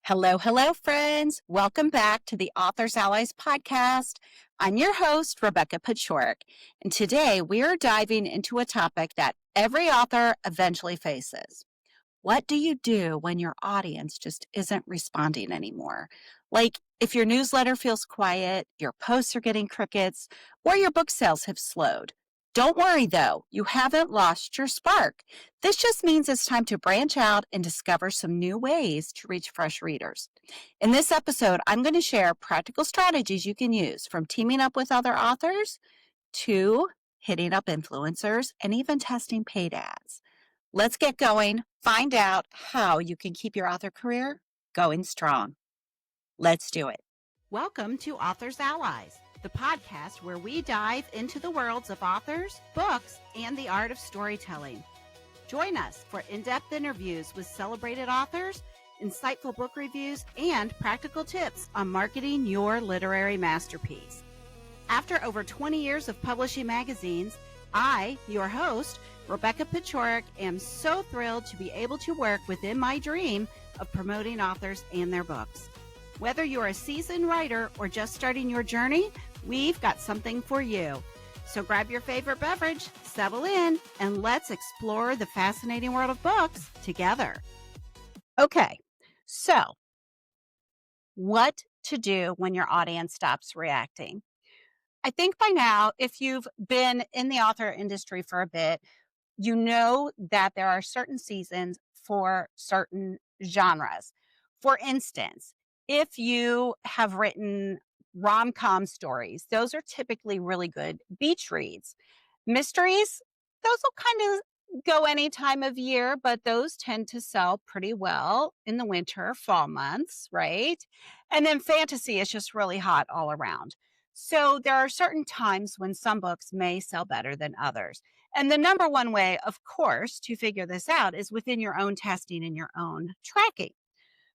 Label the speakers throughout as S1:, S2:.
S1: Hello, hello, friends. Welcome back to the Authors Allies podcast. I'm your host, Rebecca Pachorik, and today we are diving into a topic that every author eventually faces. What do you do when your audience just isn't responding anymore? Like if your newsletter feels quiet, your posts are getting crickets, or your book sales have slowed. Don't worry though, you haven't lost your spark. This just means it's time to branch out and discover some new ways to reach fresh readers. In this episode, I'm going to share practical strategies you can use from teaming up with other authors to hitting up influencers and even testing paid ads. Let's get going. Find out how you can keep your author career going strong. Let's do it.
S2: Welcome to Authors Allies, the podcast where we dive into the worlds of authors, books, and the art of storytelling. Join us for in-depth interviews with celebrated authors, insightful book reviews, and practical tips on marketing your literary masterpiece. After over 20 years of publishing magazines, I, your host, Rebecca Pachorik, am so thrilled to be able to work within my dream of promoting authors and their books. Whether you're a seasoned writer or just starting your journey, we've got something for you. So grab your favorite beverage, settle in, and let's explore the fascinating world of books together. Okay, so what to do when your audience stops reacting? I think by now, if you've been in the author industry for a bit, you know that there are certain seasons for certain genres. For instance, if you have written rom-com stories, those are typically really good beach reads. Mysteries, those will kind of go any time of year, but those tend to sell pretty well in the winter, fall months, right? And then fantasy is just really hot all around. So there are certain times when some books may sell better than others. And the number one way, of course, to figure this out is within your own testing and your own tracking.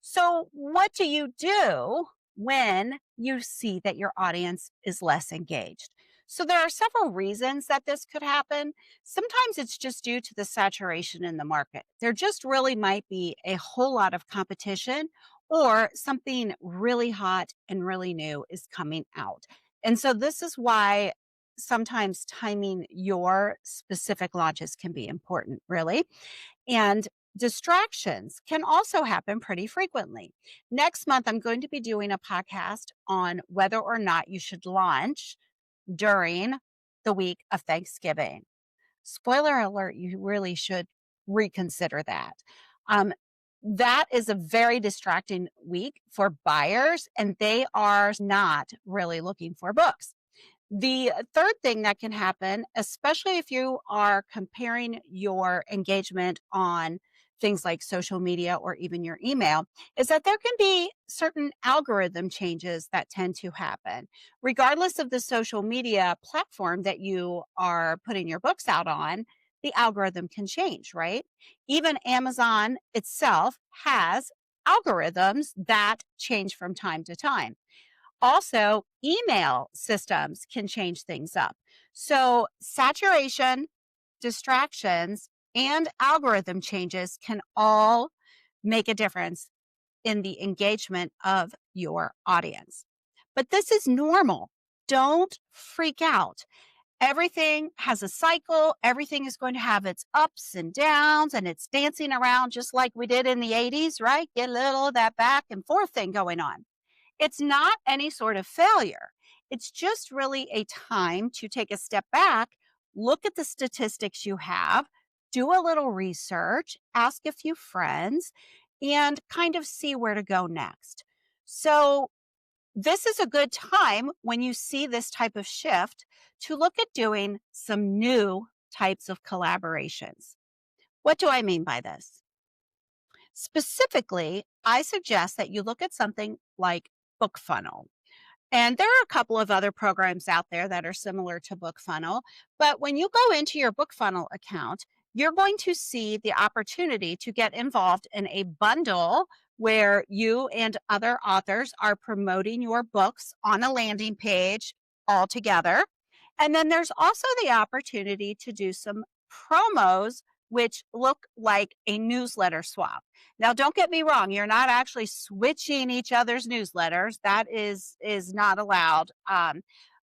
S2: So what do you do when you see that your audience is less engaged? So there are several reasons that this could happen. Sometimes it's just due to the saturation in the market. There just really might be a whole lot of competition, or something really hot and really new is coming out. And so this is why sometimes timing your specific launches can be important, really. And distractions can also happen pretty frequently. Next month, I'm going to be doing a podcast on whether or not you should launch during the week of Thanksgiving. Spoiler alert, you really should reconsider that. That is a very distracting week for buyers, and they are not really looking for books. The third thing that can happen, especially if you are comparing your engagement on things like social media or even your email, is that there can be certain algorithm changes that tend to happen. Regardless of the social media platform that you are putting your books out on, the algorithm can change, right? Even Amazon itself has algorithms that change from time to time. Also, email systems can change things up. So saturation, distractions, and algorithm changes can all make a difference in the engagement of your audience. But this is normal. Don't freak out. Everything has a cycle. Everything is going to have its ups and downs, and it's dancing around just like we did in the 80s, right? Get a little of that back and forth thing going on. It's not any sort of failure. It's just really a time to take a step back, look at the statistics you have, do a little research, ask a few friends, and kind of see where to go next. So this is a good time when you see this type of shift to look at doing some new types of collaborations. What do I mean by this? Specifically, I suggest that you look at something like BookFunnel. And there are a couple of other programs out there that are similar to BookFunnel. But when you go into your BookFunnel account, you're going to see the opportunity to get involved in a bundle where you and other authors are promoting your books on a landing page all together. And then there's also the opportunity to do some promos
S1: which look like a newsletter swap. Now, don't get me wrong, you're not actually switching each other's newsletters. That is not allowed.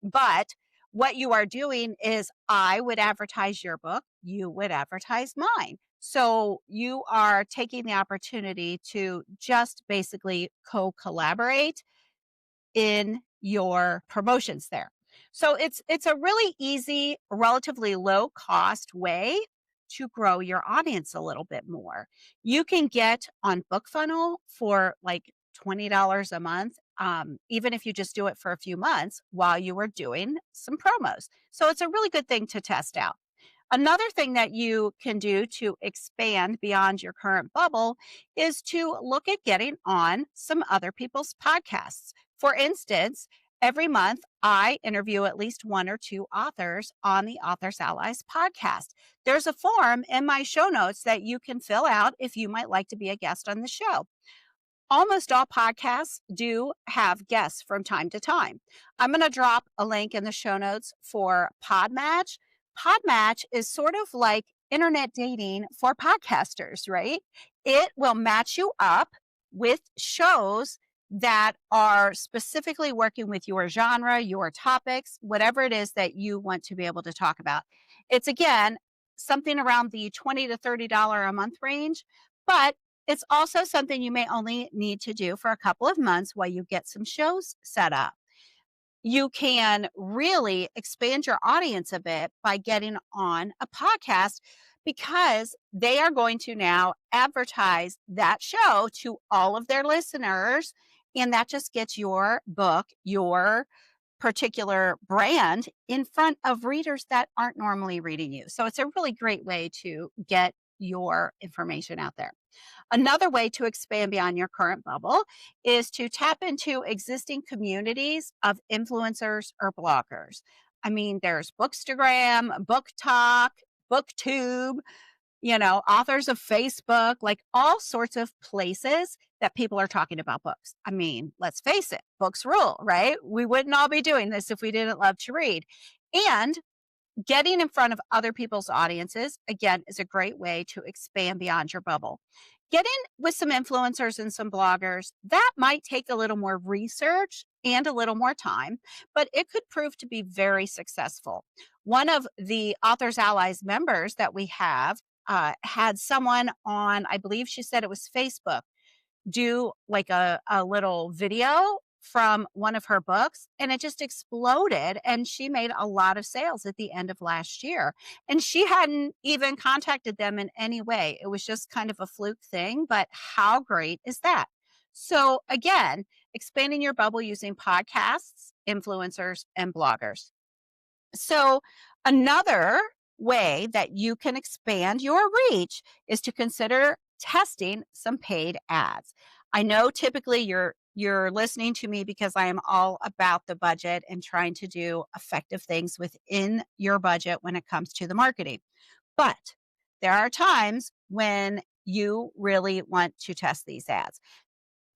S1: But what you are doing is I would advertise your book, you would advertise mine. So you are taking the opportunity to just basically co-collaborate in your promotions there. So it's a really easy, relatively low cost way to grow your audience a little bit more. You can get on BookFunnel for like $20 a month, even if you just do it for a few months while you are doing some promos. So it's a really good thing to test out. Another thing that you can do to expand beyond your current bubble is to look at getting on some other people's podcasts. For instance, every month I interview at least one or two authors on the Authors Allies podcast. There's a form in my show notes that you can fill out if you might like to be a guest on the show. Almost all podcasts do have guests from time to time. I'm going to drop a link in the show notes for Podmatch. Podmatch is sort of like internet dating for podcasters, right? It will match you up with shows that are specifically working with your genre, your topics, whatever it is that you want to be able to talk about. It's again something around the $20 to $30 a month range, but it's also something you may only need to do for a couple of months while you get some shows set up. You can really expand your audience a bit by getting on a podcast because they are going to now advertise that show to all of their listeners. And that just gets your book, your particular brand in front of readers that aren't normally reading you. So it's a really great way to get your information out there. Another way to expand beyond your current bubble is to tap into existing communities of influencers or bloggers. I mean, there's Bookstagram, Book Talk, BookTube, authors of Facebook, like all sorts of places that people are talking about books. I mean, let's face it, books rule, right? We wouldn't all be doing this if we didn't love to read. And getting in front of other people's audiences, again, is a great way to expand beyond your bubble. Getting with some influencers and some bloggers, that might take a little more research and a little more time, but it could prove to be very successful. One of the Authors Allies members that we have had someone on, I believe she said it was Facebook, do like a little video from one of her books, and it just exploded, and she made a lot of sales at the end of last year, and she hadn't even contacted them in any way. It was just kind of a fluke thing, but how great is that? So again, expanding your bubble using podcasts, influencers, and bloggers. So, another way that you can expand your reach is to consider testing some paid ads. I know typically you're listening to me because I am all about the budget and trying to do effective things within your budget when it comes to the marketing. But there are times when you really want to test these ads.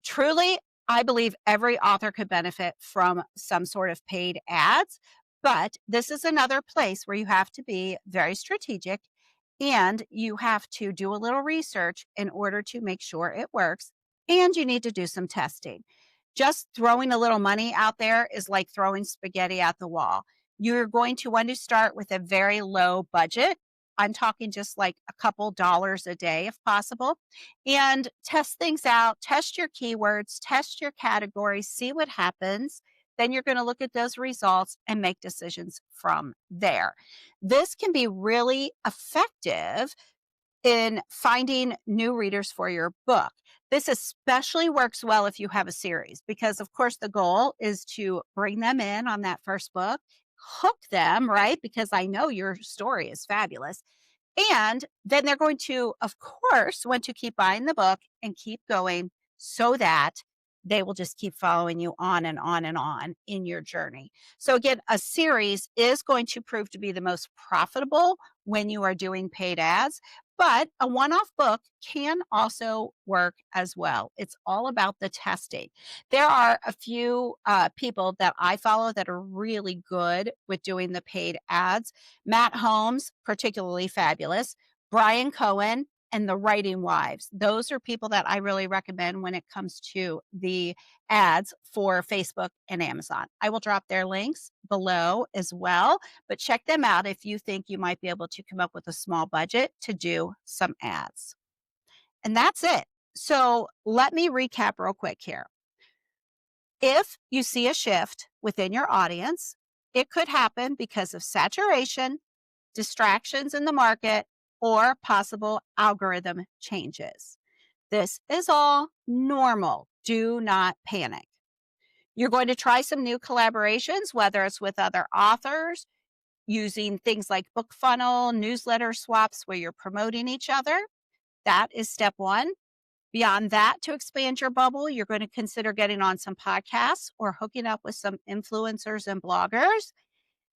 S1: Truly, I believe every author could benefit from some sort of paid ads, but this is another place where you have to be very strategic and you have to do a little research in order to make sure it works, and you need to do some testing. Just throwing a little money out there is like throwing spaghetti at the wall. You're going to want to start with a very low budget. I'm talking just like a couple dollars a day if possible, and test things out, test your keywords, test your categories, see what happens. Then you're going to look at those results and make decisions from there. This can be really effective in finding new readers for your book. This especially works well if you have a series, because of course the goal is to bring them in on that first book, hook them, right? Because I know your story is fabulous. And then they're going to, of course, want to keep buying the book and keep going so that they will just keep following you on and on and on in your journey. So again, a series is going to prove to be the most profitable when you are doing paid ads, but a one-off book can also work as well. It's all about the testing. There are a few people that I follow that are really good with doing the paid ads. Matt Holmes, particularly fabulous. Brian Cohen, and The Writing Wives. Those are people that I really recommend when it comes to the ads for Facebook and Amazon. I will drop their links below as well, but check them out if you think you might be able to come up with a small budget to do some ads. And that's it. So let me recap real quick here. If you see a shift within your audience, it could happen because of saturation, distractions in the market, or possible algorithm changes. This is all normal. Do not panic. You're going to try some new collaborations, whether it's with other authors, using things like BookFunnel, newsletter swaps where you're promoting each other. That is step one. Beyond that, to expand your bubble, you're going to consider getting on some podcasts or hooking up with some influencers and bloggers.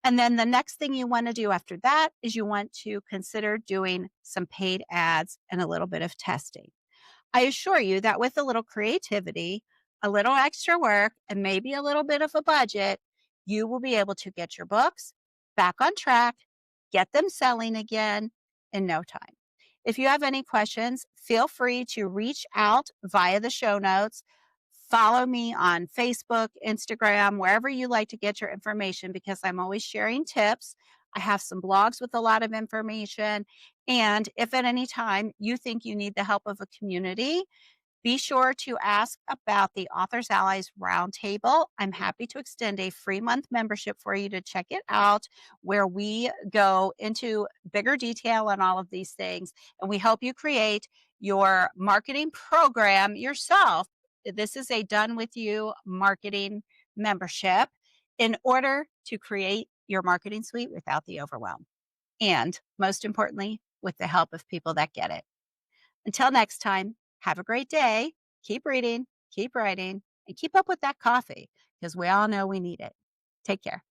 S1: And then the next thing you want to do after that is you want to consider doing some paid ads and a little bit of testing. I assure you that with a little creativity, a little extra work, and maybe a little bit of a budget, you will be able to get your books back on track, get them selling again in no time. If you have any questions, feel free to reach out via the show notes. Follow me on Facebook, Instagram, wherever you like to get your information, because I'm always sharing tips. I have some blogs with a lot of information. And if at any time you think you need the help of a community, be sure to ask about the Authors Allies Roundtable. I'm happy to extend a free month membership for you to check it out, where we go into bigger detail on all of these things, and we help you create your marketing program yourself. This is a done with you marketing membership in order to create your marketing suite without the overwhelm. And most importantly, with the help of people that get it. Until next time, have a great day. Keep reading, keep writing, and keep up with that coffee, because we all know we need it. Take care.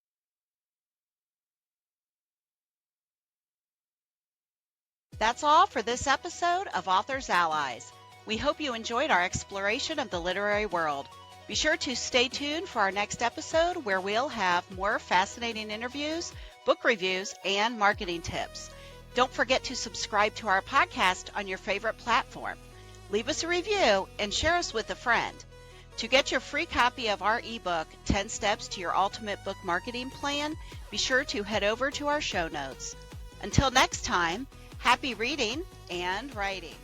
S2: That's all for this episode of Authors Allies. We hope you enjoyed our exploration of the literary world. Be sure to stay tuned for our next episode, where we'll have more fascinating interviews, book reviews, and marketing tips. Don't forget to subscribe to our podcast on your favorite platform. Leave us a review and share us with a friend. To get your free copy of our ebook, 10 Steps to Your Ultimate Book Marketing Plan, be sure to head over to our show notes. Until next time, happy reading and writing.